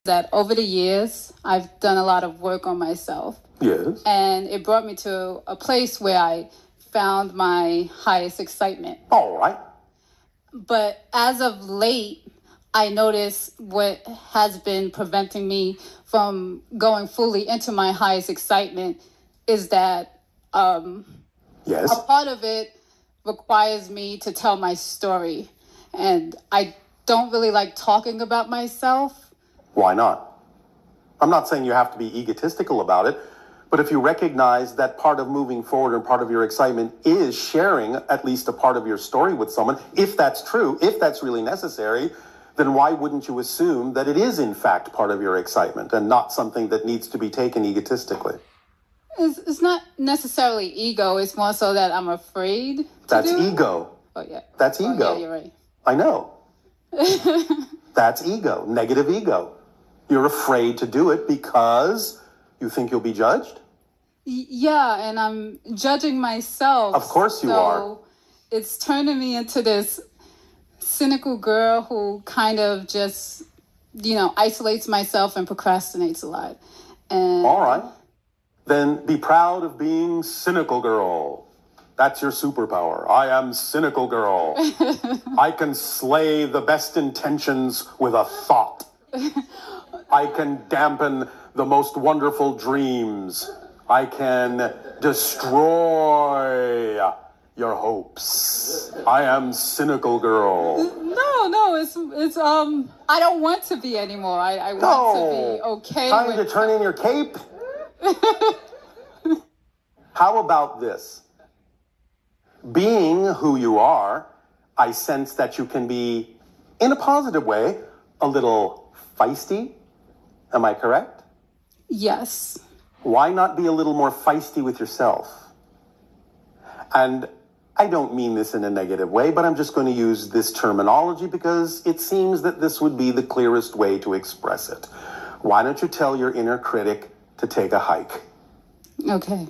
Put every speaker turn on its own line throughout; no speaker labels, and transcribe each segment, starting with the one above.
that over the years, I've done a lot of work on myself.
Yes.
And it brought me to a place where I found my highest excitement.
All right.
But as of late, I noticed what has been preventing me from going fully into my highest excitement is that
Yes.
a part of it requires me to tell my story. And I don't really like talking about myself.
Why not? I'm not saying you have to be egotistical about it, but if you recognize that part of moving forward and part of your excitement is sharing at least a part of your story with someone, if that's true, if that's really necessary, then why wouldn't you assume that it is in fact part of your excitement and not something that needs to be taken egotistically?
It's not necessarily ego. It's more so that I'm afraid to
That's
do it.
ego.
Oh, yeah.
That's
Oh,
ego.
yeah, you're right.
I know. That's ego, negative ego. You're afraid to do it because you think you'll be judged?
Yeah, and I'm judging myself.
Of course you are.
It's turning me into this cynical girl who kind of just, isolates myself and procrastinates a lot. And
All right. Then be proud of being cynical girl. That's your superpower. I am cynical girl. I can slay the best intentions with a thought. I can dampen the most wonderful dreams. I can destroy your hopes. I am cynical girl.
No, it's I don't want to be anymore. I want to be okay
Time
with
to turn in your cape? How about this? Being who you are, I sense that you can be, in a positive way, a little feisty. Am I correct?
Yes.
Why not be a little more feisty with yourself? And I don't mean this in a negative way, but I'm just going to use this terminology because it seems that this would be the clearest way to express it. Why don't you tell your inner critic to take a hike?
Okay.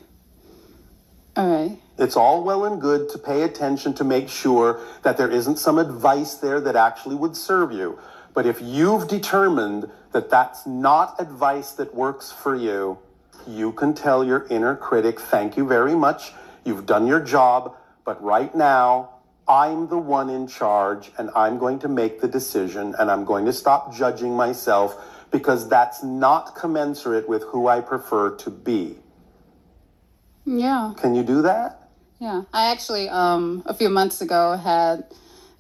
All right.
It's all well and good to pay attention to make sure that there isn't some advice there that actually would serve you. But if you've determined that that's not advice that works for you, you can tell your inner critic, thank you very much, you've done your job, but right now, I'm the one in charge and I'm going to make the decision and I'm going to stop judging myself because that's not commensurate with who I prefer to be.
Yeah.
Can you do that?
Yeah. I actually, a few months ago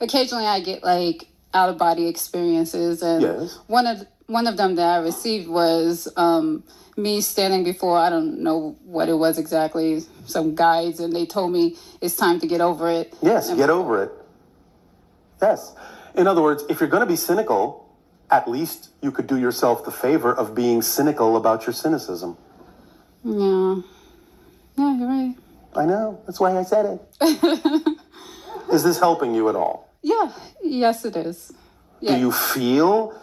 occasionally I get like out of body experiences. And
Yes.
one of them that I received was, me standing before, I don't know what it was exactly, some guides, and they told me it's time to get over it.
Yes, get over it. Yes. In other words, if you're going to be cynical, at least you could do yourself the favor of being cynical about your cynicism.
Yeah. Yeah, you're right.
I know. That's why I said it. Is this helping you at all?
Yeah. Yes, it is. Yeah.
Do you feel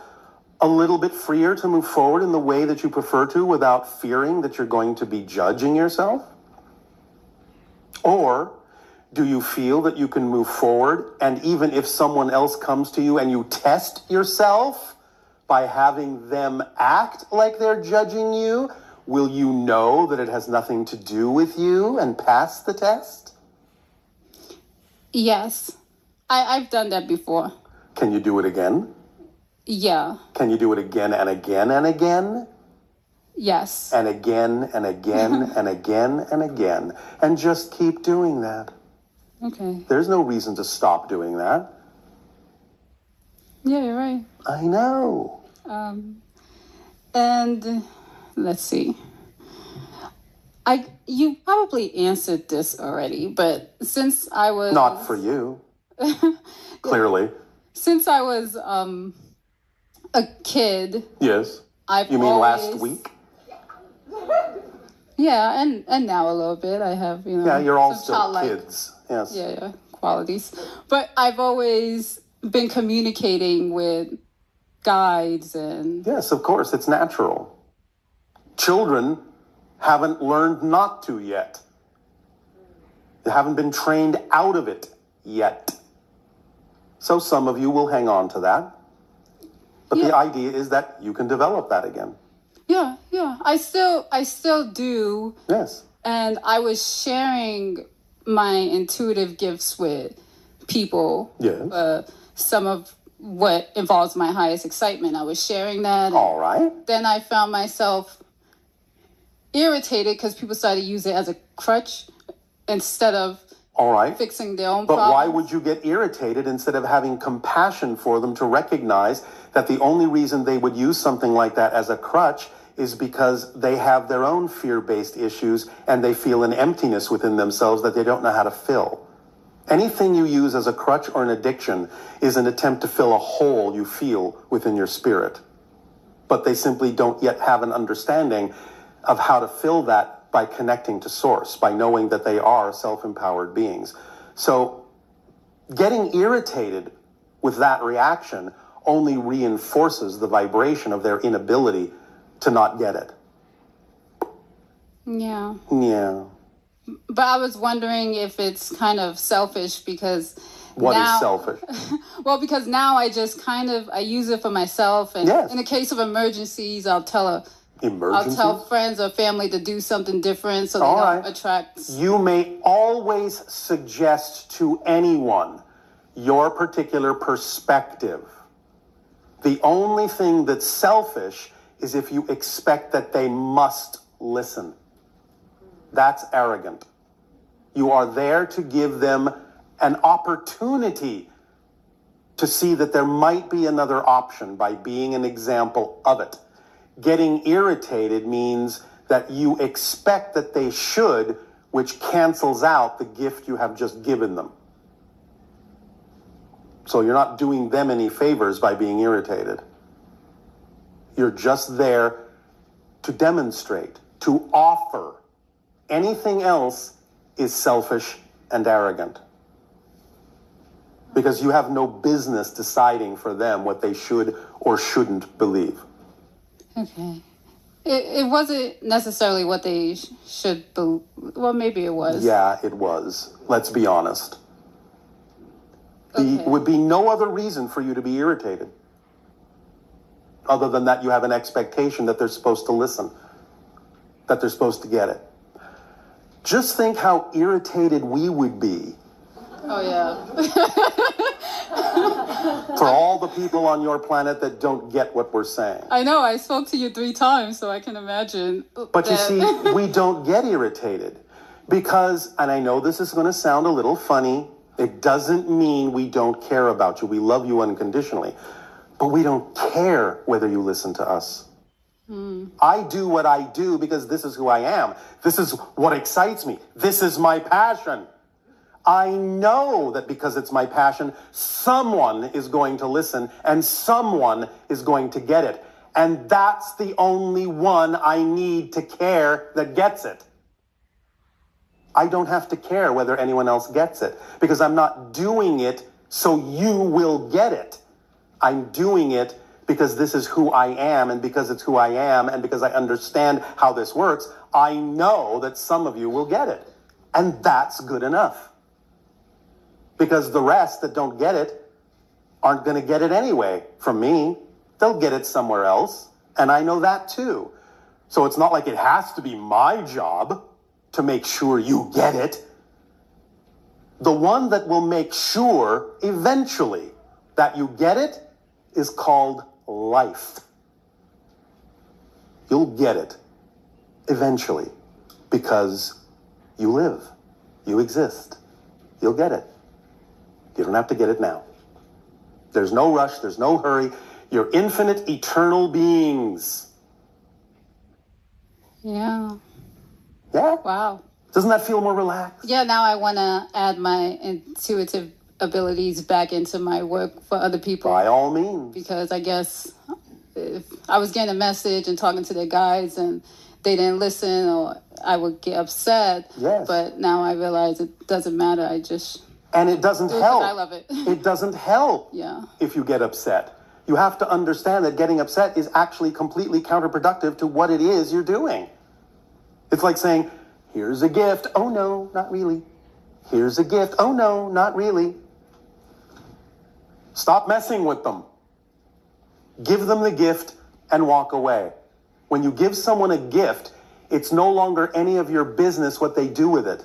a little bit freer to move forward in the way that you prefer to without fearing that you're going to be judging yourself? Or do you feel that you can move forward and even if someone else comes to you and you test yourself by having them act like they're judging you, will you know that it has nothing to do with you and pass the test?
Yes. I've done that before.
Can you do it again?
Yeah.
Can you do it again and again and again?
Yes.
And again and again and again and again. And just keep doing that.
Okay.
There's no reason to stop doing that.
Yeah, you're right.
I know.
And let's see. You probably answered this already, but since I was
Not for you. Clearly.
Since I was a kid,
Yes.
I've
You mean
always,
last week?
Yeah, and now a little bit. I have,
Yeah, you're all
some
still
childlike,
kids. Yes.
yeah, qualities. But I've always been communicating with guides and
Yes, of course. It's natural. Children haven't learned not to yet. They haven't been trained out of it yet. So some of you will hang on to that. But the idea is that you can develop that again.
Yeah. I still do.
Yes.
And I was sharing my intuitive gifts with people.
Yes.
Some of what involves my highest excitement. I was sharing that.
All right.
Then I found myself irritated because people started to use it as a crutch instead of
all right.
fixing their own
but
problems.
Why would you get irritated instead of having compassion for them to recognize that the only reason they would use something like that as a crutch is because they have their own fear-based issues and they feel an emptiness within themselves that they don't know how to fill? Anything you use as a crutch or an addiction is an attempt to fill a hole you feel within your spirit. But they simply don't yet have an understanding of how to fill that by connecting to source, by knowing that they are self-empowered beings. So getting irritated with that reaction only reinforces the vibration of their inability to not get it.
Yeah.
Yeah.
But I was wondering if it's kind of selfish because
What is selfish?
Well, because now I just I use it for myself. And
yes.
In the case of emergencies, I'll tell friends or family to do something different so they don't attract.
You may always suggest to anyone your particular perspective. The only thing that's selfish is if you expect that they must listen. That's arrogant. You are there to give them an opportunity to see that there might be another option by being an example of it. Getting irritated means that you expect that they should, which cancels out the gift you have just given them. So you're not doing them any favors by being irritated. You're just there to demonstrate, to offer. Anything else is selfish and arrogant. Because you have no business deciding for them what they should or shouldn't believe.
Okay. It wasn't necessarily what they should believe. Well, maybe it was.
Yeah, it was. Let's be honest. There would be no other reason for you to be irritated other than that you have an expectation that they're supposed to listen, that they're supposed to get it. Just think how irritated we would be.
Oh, yeah.
For all the people on your planet that don't get what we're saying.
I know, I spoke to you 3 times, so I can imagine.
But you see, we don't get irritated because, and I know this is going to sound a little funny, it doesn't mean we don't care about you. We love you unconditionally. But we don't care whether you listen to us. I do what I do because this is who I am. This is what excites me. This is my passion. I know that because it's my passion, someone is going to listen and someone is going to get it. And that's the only one I need to care that gets it. I don't have to care whether anyone else gets it because I'm not doing it so you will get it. I'm doing it because this is who I am, and because it's who I am, and because I understand how this works, I know that some of you will get it. And that's good enough. Because the rest that don't get it aren't going to get it anyway from me. They'll get it somewhere else, and I know that too. So it's not like it has to be my job to make sure you get it. The one that will make sure eventually that you get it is called life. You'll get it eventually because you live, you exist. You'll get it. You don't have to get it now. There's no rush, there's no hurry. You're infinite, eternal beings.
Yeah.
Yeah?
Wow.
Doesn't that feel more relaxed?
Yeah, now I want to add my intuitive abilities back into my work for other people.
By all means.
Because I guess if I was getting a message and talking to their guides and they didn't listen, or I would get upset.
Yes.
But now I realize it doesn't matter.
And it doesn't help.
I love it.
It doesn't help if you get upset. You have to understand that getting upset is actually completely counterproductive to what it is you're doing. It's like saying, here's a gift. Oh, no, not really. Here's a gift. Oh, no, not really. Stop messing with them. Give them the gift and walk away. When you give someone a gift, it's no longer any of your business what they do with it.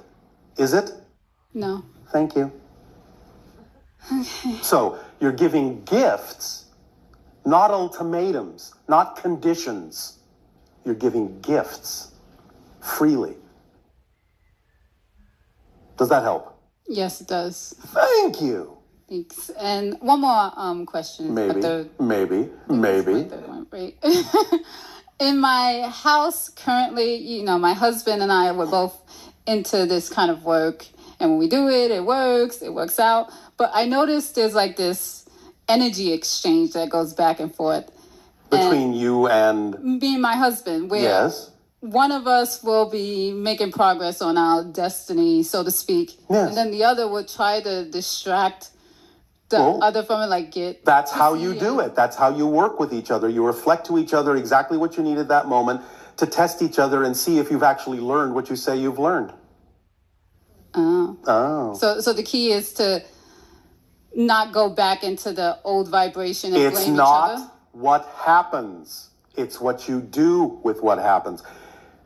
Is it?
No.
Thank you.
Okay.
So you're giving gifts, not ultimatums, not conditions. You're giving gifts freely. Does that help?
Yes, it does.
Thank you.
Thanks. And one more question.
Maybe.
My third one, right? In my house currently, you know, my husband and I were both into this kind of work. And when we do it, it works out. But I noticed there's like this energy exchange that goes back and forth.
Between you and...
Me and my husband, where
Yes.
one of us will be making progress on our destiny, so to speak.
Yes.
And then the other will try to distract the other from it, like get...
That's how you do it. That's how you work with each other. You reflect to each other exactly what you need at that moment to test each other and see if you've actually learned what you say you've learned. Oh.
So the key is to not go back into the old vibration and blame each other?
It's not what happens. It's what you do with what happens.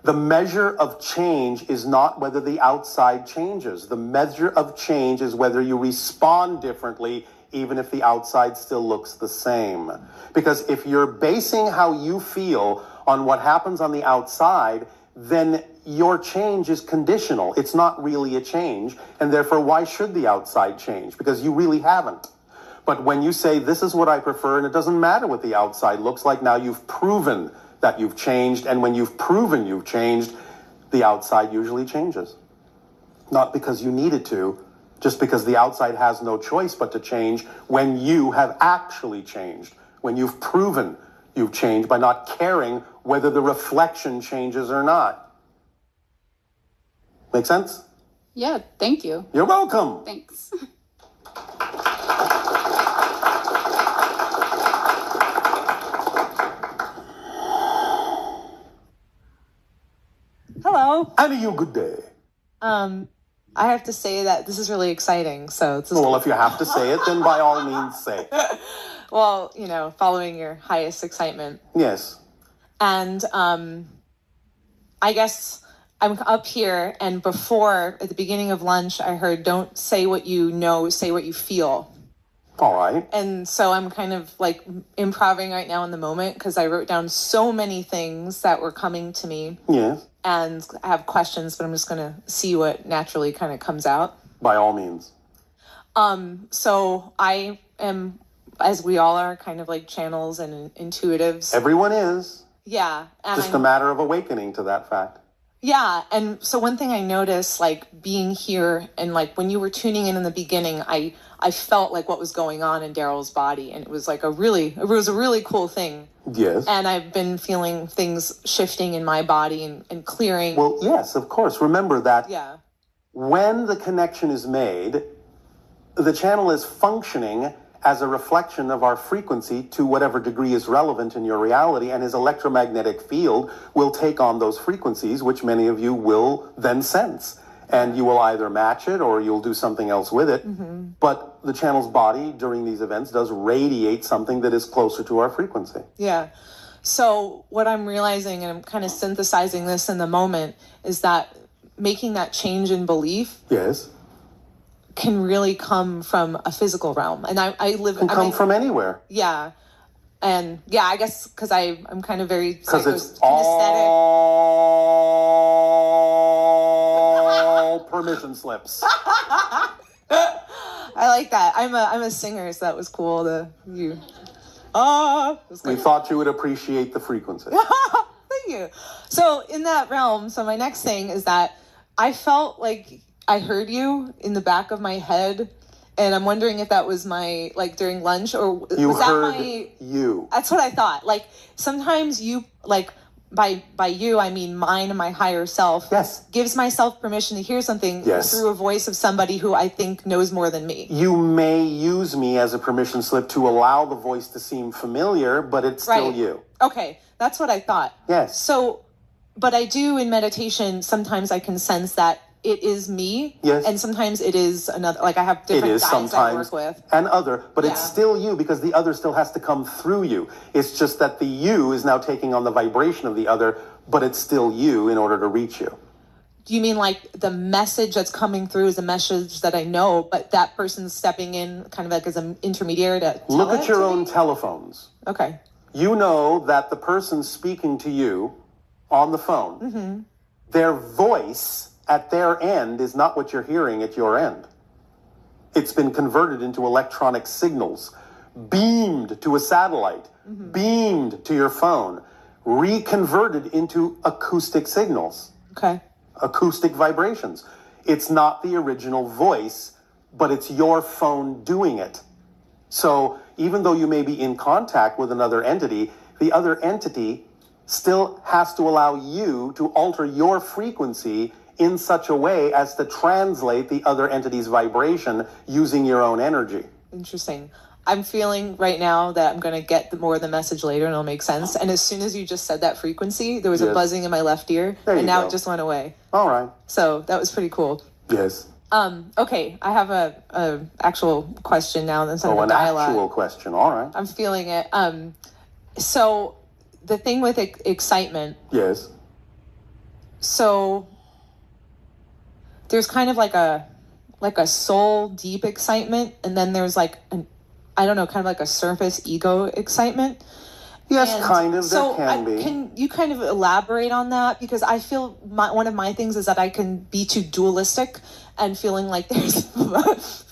The measure of change is not whether the outside changes. The measure of change is whether you respond differently, even if the outside still looks the same. Because if you're basing how you feel on what happens on the outside, then your change is conditional. It's not really a change. And therefore, why should the outside change? Because you really haven't. But when you say, this is what I prefer, and it doesn't matter what the outside looks like, now you've proven that you've changed. And when you've proven you've changed, the outside usually changes. Not because you needed to, just because the outside has no choice but to change when you have actually changed, when you've proven you've changed by not caring whether the reflection changes or not. Make sense?
Yeah, thank you.
You're welcome.
Thanks.
Hello.
And you good day.
I have to say that this is really exciting.
Well, if you have to say it, then by all means say it.
Well, you know, following your highest excitement.
Yes.
And I guess I'm up here, and before, at the beginning of lunch, I heard, don't say what you know, say what you feel.
All right.
And so I'm kind of like improvising right now in the moment, because I wrote down so many things that were coming to me.
Yes.
And I have questions, but I'm just going to see what naturally kind of comes out.
By all means.
So I am, as we all are, kind of like channels and intuitives.
Everyone is.
Yeah. And
Just a matter of awakening to that fact.
Yeah. And so one thing I noticed, like being here and like when you were tuning in the beginning, I felt like what was going on in Daryl's body. And it was like it was a really cool thing.
Yes.
And I've been feeling things shifting in my body and clearing.
Well, yes, of course. Remember that when the connection is made, the channel is functioning as a reflection of our frequency to whatever degree is relevant in your reality, and his electromagnetic field will take on those frequencies, which many of you will then sense. And you will either match it or you'll do something else with it. Mm-hmm. But the channel's body during these events does radiate something that is closer to our frequency.
Yeah. So what I'm realizing, and I'm kind of synthesizing this in the moment, is that making that change in belief can really come from a physical realm. And I live...
Can come from anywhere.
Yeah. And yeah, I guess because I'm kind of very...
Because it's all permission slips.
I like that. I'm a singer, so that was cool to you.
We thought you would appreciate the frequency.
Thank you. So in that realm, so my next thing is that I felt like I heard you in the back of my head, and I'm wondering if that was my, like, during lunch, or was that my...
you.
That's what I thought. Like, sometimes you, like, by you, I mean mine and my higher self, gives myself permission to hear something through a voice of somebody who I think knows more than me.
You may use me as a permission slip to allow the voice to seem familiar, but it's still you.
Okay, that's what I thought.
Yes.
So, but I do in meditation, sometimes I can sense that it is me.
Yes.
And sometimes it is another, like I have different guys I work with.
And other, but it's
Yeah.
still you because the other still has to come through you. It's just that the you is now taking on the vibration of the other, but it's still you in order to reach you.
Do you mean like the message that's coming through is a message that I know, but that person's stepping in kind of like as an intermediary to tell
Look
it
at your
to
own
me?
telephones.
Okay.
You know that the person speaking to you on the phone, their voice at their end is not what you're hearing at your end. It's been converted into electronic signals, beamed to a satellite, beamed to your phone, reconverted into acoustic signals.
Okay.
Acoustic vibrations. It's not the original voice, but it's your phone doing it. So even though you may be in contact with another entity, the other entity still has to allow you to alter your frequency in such a way as to translate the other entity's vibration using your own energy.
Interesting. I'm feeling right now that I'm going to get more of the message later and it'll make sense. And as soon as you just said that frequency, there was a
Yes.
buzzing in my left ear
There
and
you
now
go.
it just went away.
All right.
So that was pretty cool.
Yes.
Okay, I have a actual question now instead of a
An
dialogue.
actual question. All right.
I'm feeling it. So the thing with excitement,
Yes.
so there's kind of like a soul deep excitement, and then there's like I don't know, kind of like a surface ego excitement.
Yes,
And
kind of.
so
There can be.
Can you kind of elaborate on that? Because I feel one of my things is that I can be too dualistic and feeling like there's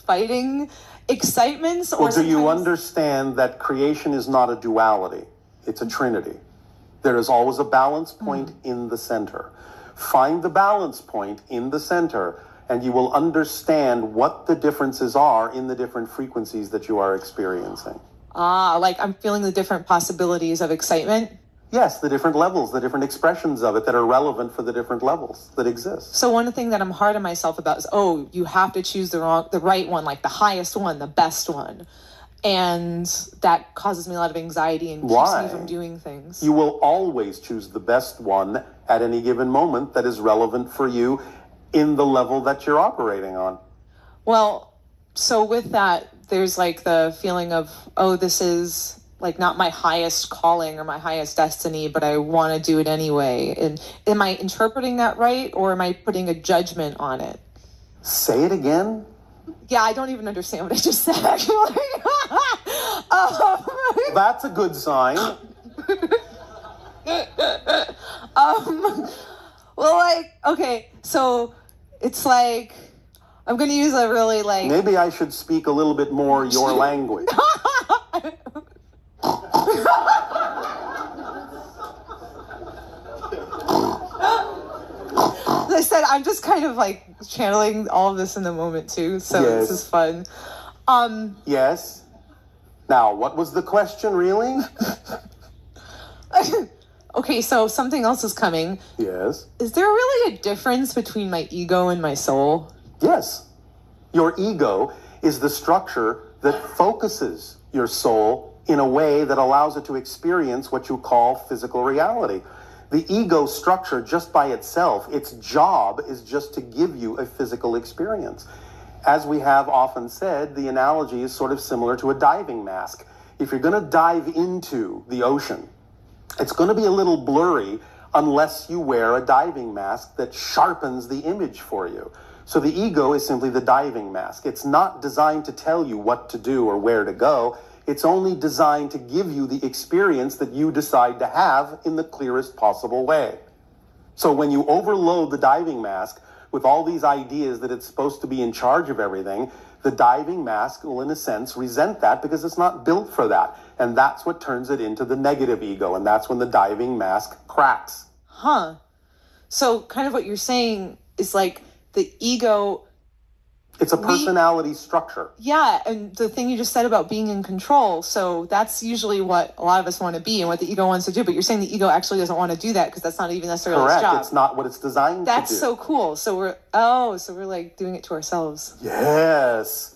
fighting excitements.
Well,
Or
do you
sometimes-
understand that creation is not a duality? It's a trinity. There is always a balance point in the center. Find the balance point in the center, and you will understand what the differences are in the different frequencies that you are experiencing.
like I'm feeling the different possibilities of excitement.
Yes, the different levels, the different expressions of it that are relevant for the different levels that exist.
So one thing that I'm hard on myself about is, you have to choose the right one, like the highest one, the best one. And that causes me a lot of anxiety and keeps
Why?
me from doing things.
You will always choose the best one at any given moment that is relevant for you in the level that you're operating on.
Well, so with that, there's like the feeling of, this is like not my highest calling or my highest destiny, but I want to do it anyway. And am I interpreting that right, or am I putting a judgment on it?
Say it again.
Yeah, I don't even understand what I just said, actually.
That's a good sign.
Well, like, okay, so it's like, I'm going to use a really like...
Maybe I should speak a little bit more your language.
As I said, I'm just kind of like channeling all of this in the moment too, so
Yes.
this is fun.
Yes. Now, what was the question, really?
Okay, so something else is coming.
Yes.
Is there really a difference between my ego and my soul?
Yes. Your ego is the structure that focuses your soul in a way that allows it to experience what you call physical reality. The ego structure, just by itself, its job is just to give you a physical experience. As we have often said, the analogy is sort of similar to a diving mask. If you're going to dive into the ocean, it's going to be a little blurry unless you wear a diving mask that sharpens the image for you. So the ego is simply the diving mask. It's not designed to tell you what to do or where to go. It's only designed to give you the experience that you decide to have in the clearest possible way. So when you overload the diving mask with all these ideas that it's supposed to be in charge of everything, the diving mask will, in a sense, resent that because it's not built for that. And that's what turns it into the negative ego. And that's when the diving mask cracks.
Huh. So kind of what you're saying is like the ego...
It's a personality structure.
Yeah, and the thing you just said about being in control, so that's usually what a lot of us want to be and what the ego wants to do, but you're saying the ego actually doesn't want to do that because that's not even necessarily its
Correct.
job.
It's not what it's designed to do.
That's so cool. So we're like doing it to ourselves.
Yes.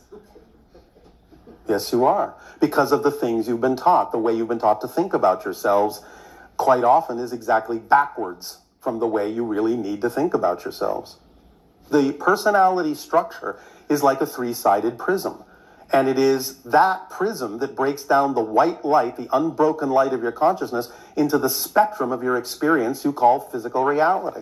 Yes, you are. Because of the things you've been taught, the way you've been taught to think about yourselves quite often is exactly backwards from the way you really need to think about yourselves. The personality structure is like a three-sided prism. And it is that prism that breaks down the white light, the unbroken light of your consciousness, into the spectrum of your experience you call physical reality.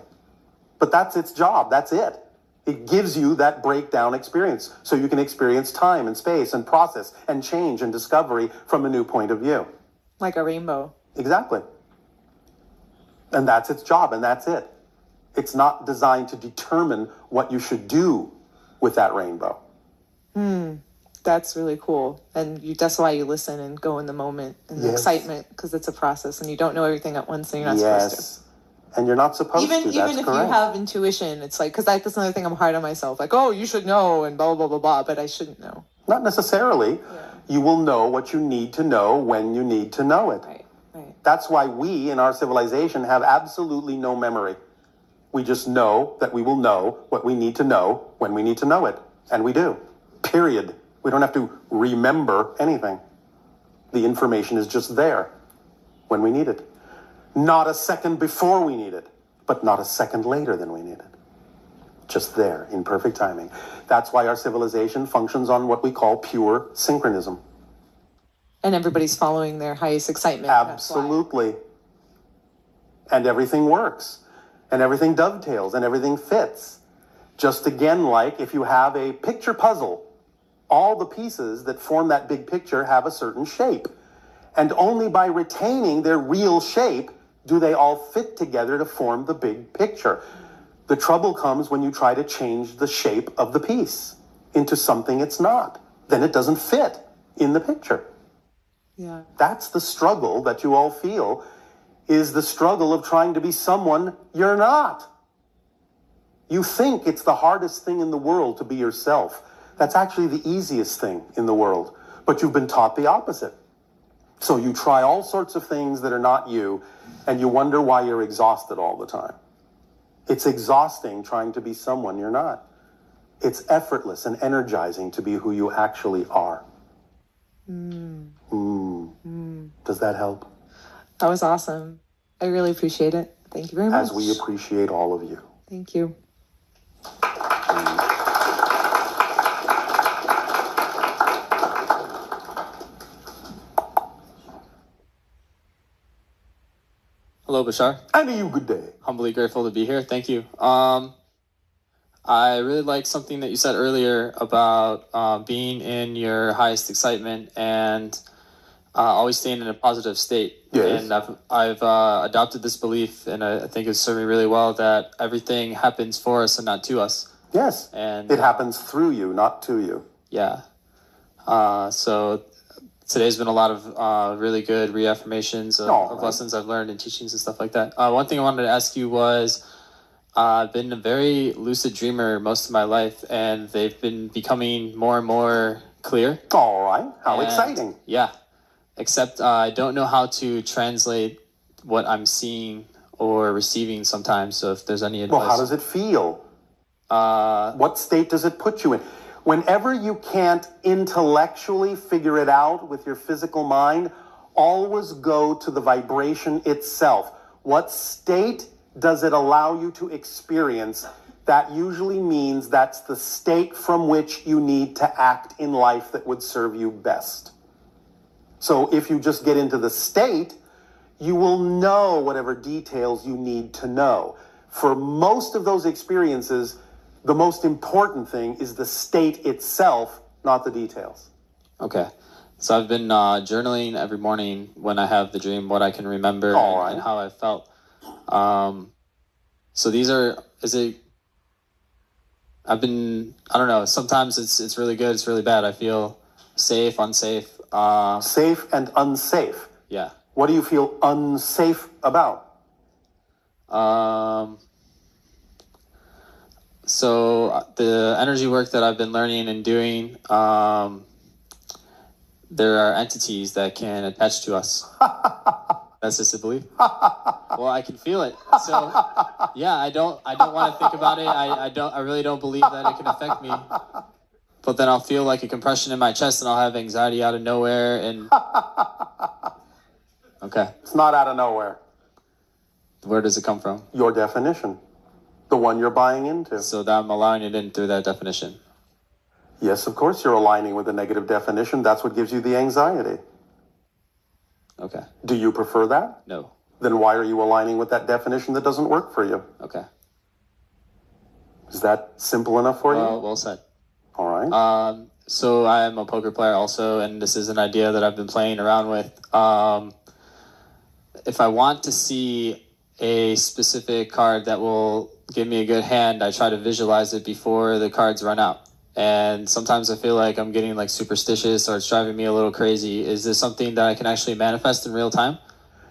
But that's its job. That's it. It gives you that breakdown experience so you can experience time and space and process and change and discovery from a new point of view.
Like a rainbow.
Exactly. And that's its job, and that's it. It's not designed to determine what you should do with that rainbow.
That's really cool. And that's why you listen and go in the moment and the excitement, because it's a process and you don't know everything at once and you're not supposed to.
And you're not supposed to.
Even if
correct.
You have intuition, it's like, because that's another thing I'm hard on myself. Like, oh, you should know and blah, blah, blah, blah, but I shouldn't know.
Not necessarily.
Yeah.
You will know what you need to know when you need to know it.
Right.
That's why we in our civilization have absolutely no memory. We just know that we will know what we need to know when we need to know it. And we do. Period. We don't have to remember anything. The information is just there when we need it. Not a second before we need it, but not a second later than we need it. Just there in perfect timing. That's why our civilization functions on what we call pure synchronism.
And everybody's following their highest excitement.
Absolutely. And everything works. And everything dovetails and everything fits. Just again, like if you have a picture puzzle, all the pieces that form that big picture have a certain shape. And only by retaining their real shape do they all fit together to form the big picture. The trouble comes when you try to change the shape of the piece into something it's not. Then it doesn't fit in the picture.
Yeah.
That's the struggle that you all feel, is the struggle of trying to be someone you're not. You think it's the hardest thing in the world to be yourself. That's actually the easiest thing in the world. But you've been taught the opposite. So you try all sorts of things that are not you, and you wonder why you're exhausted all the time. It's exhausting trying to be someone you're not. It's effortless and energizing to be who you actually are. Does that help?
That was awesome. I really appreciate it. Thank you very much.
As we appreciate all of you.
Thank you.
Hello, Bashar.
And to you, good day.
Humbly grateful to be here. Thank you. I really like something that you said earlier about being in your highest excitement and always staying in a positive state.
Yes.
And I've adopted this belief, and I think it's served me really well, that everything happens for us and not to us.
Yes.
And
it happens through you, not to you.
Yeah. So today's been a lot of really good reaffirmations of lessons I've learned and teachings and stuff like that. One thing I wanted to ask you was, I've been a very lucid dreamer most of my life, and they've been becoming more and more clear.
All right. How exciting.
Yeah. Except I don't know how to translate what I'm seeing or receiving sometimes. So if there's any advice.
Well, how does it feel? What state does it put you in? Whenever you can't intellectually figure it out with your physical mind, always go to the vibration itself. What state does it allow you to experience? That usually means that's the state from which you need to act in life that would serve you best. So if you just get into the state, you will know whatever details you need to know. For most of those experiences, the most important thing is the state itself, not the details.
Okay. So I've been journaling every morning when I have the dream, what I can remember and how I felt. So these are, I don't know, sometimes it's really good, it's really bad. I feel safe, unsafe.
Safe and unsafe.
Yeah.
What do you feel unsafe about?
So the energy work that I've been learning and doing, there are entities that can attach to us. That's just a belief. Well, I can feel it. So yeah, I don't want to think about it. I really don't believe that it can affect me. But then I'll feel like a compression in my chest and I'll have anxiety out of nowhere and okay.
It's not out of nowhere.
Where does it come from?
Your definition. the one you're buying into.
So that I'm allowing it in through that definition.
Yes, of course you're aligning with the negative definition. That's what gives you the anxiety.
Okay.
Do you prefer that?
No.
Then why are you aligning with that definition that doesn't work for you?
Okay.
Is that simple enough for you?
Well said.
All right.
So I am a poker player also, and this is an idea that I've been playing around with. If I want to see a specific card that will give me a good hand, I try to visualize it before the cards run out. And sometimes I feel like I'm getting like superstitious or it's driving me a little crazy. Is this something that I can actually manifest in real time?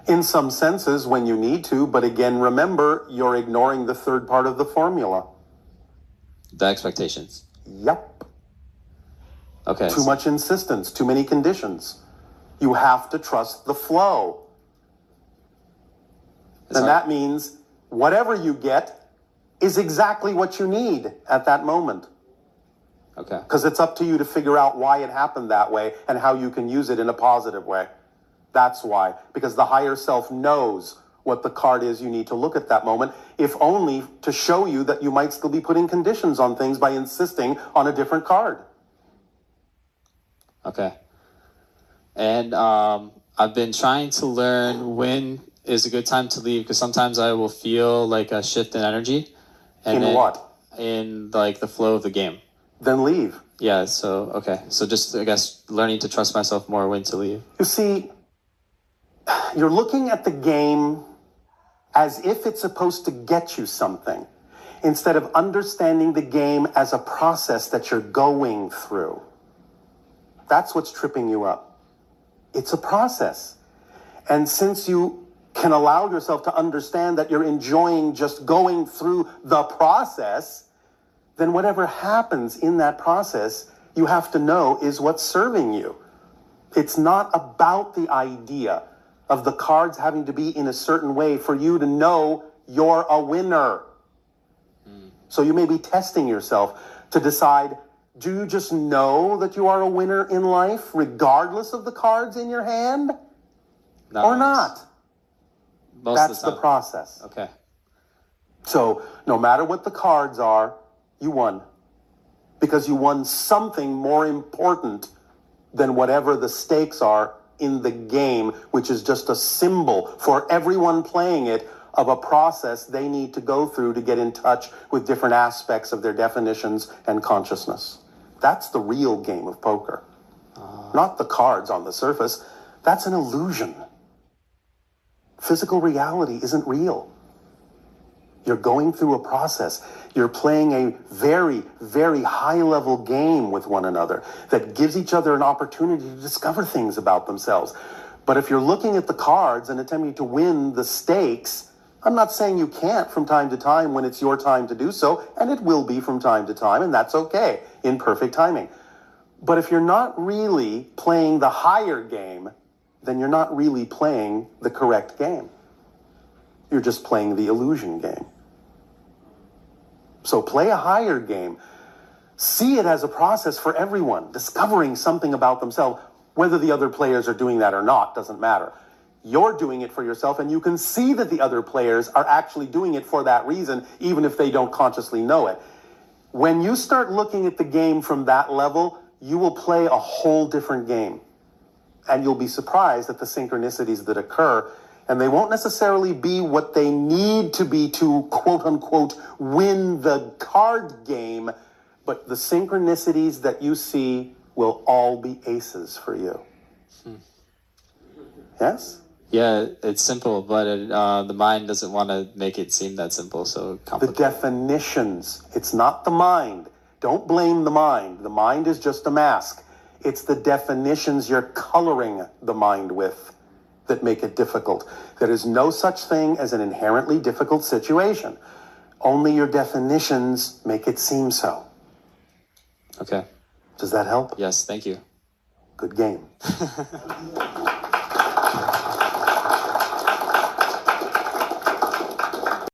In some senses, when you need to, but again, remember, you're ignoring the third part of the formula.
The expectations.
Yep.
Okay.
Too much insistence, too many conditions. You have to trust the flow. And that means whatever you get is exactly what you need at that moment.
Okay.
Because it's up to you to figure out why it happened that way and how you can use it in a positive way. That's why. Because the higher self knows what the card is you need to look at that moment, if only to show you that you might still be putting conditions on things by insisting on a different card.
Okay. And I've been trying to learn when is a good time to leave, because sometimes I will feel like a shift in energy. And
in what?
In like the flow of the game.
Then leave.
Yeah, so, okay. So just, I guess, learning to trust myself more when to leave.
You see, you're looking at the game as if it's supposed to get you something, instead of understanding the game as a process that you're going through. That's what's tripping you up. It's a process. And since you can allow yourself to understand that you're enjoying just going through the process, then whatever happens in that process, you have to know is what's serving you. It's not about the idea of the cards having to be in a certain way for you to know you're a winner. So you may be testing yourself to decide, do you just know that you are a winner in life regardless of the cards in your hand? Or not? That's the process.
Okay.
So no matter what the cards are, you won. Because you won something more important than whatever the stakes are in the game, which is just a symbol for everyone playing it of a process they need to go through to get in touch with different aspects of their definitions and consciousness. That's the real game of poker. Not the cards on the surface. That's an illusion. Physical reality isn't real. You're going through a process. You're playing a very, very high-level game with one another that gives each other an opportunity to discover things about themselves. But if you're looking at the cards and attempting to win the stakes, I'm not saying you can't from time to time when it's your time to do so, and it will be from time to time, and that's okay, in perfect timing. But if you're not really playing the higher game, then you're not really playing the correct game. You're just playing the illusion game. So play a higher game. See it as a process for everyone, discovering something about themselves. Whether the other players are doing that or not doesn't matter. You're doing it for yourself, and you can see that the other players are actually doing it for that reason, even if they don't consciously know it. When you start looking at the game from that level, you will play a whole different game. And you'll be surprised at the synchronicities that occur. And they won't necessarily be what they need to be to, quote unquote, win the card game. But the synchronicities that you see will all be aces for you. Yes?
Yeah, it's simple, but the mind doesn't want to make it seem that simple, so complicated.
The definitions. It's not the mind. Don't blame the mind. The mind is just a mask. It's the definitions you're coloring the mind with that make it difficult. There is no such thing as an inherently difficult situation. Only your definitions make it seem so.
Okay.
Does that help?
Yes, thank you.
Good game.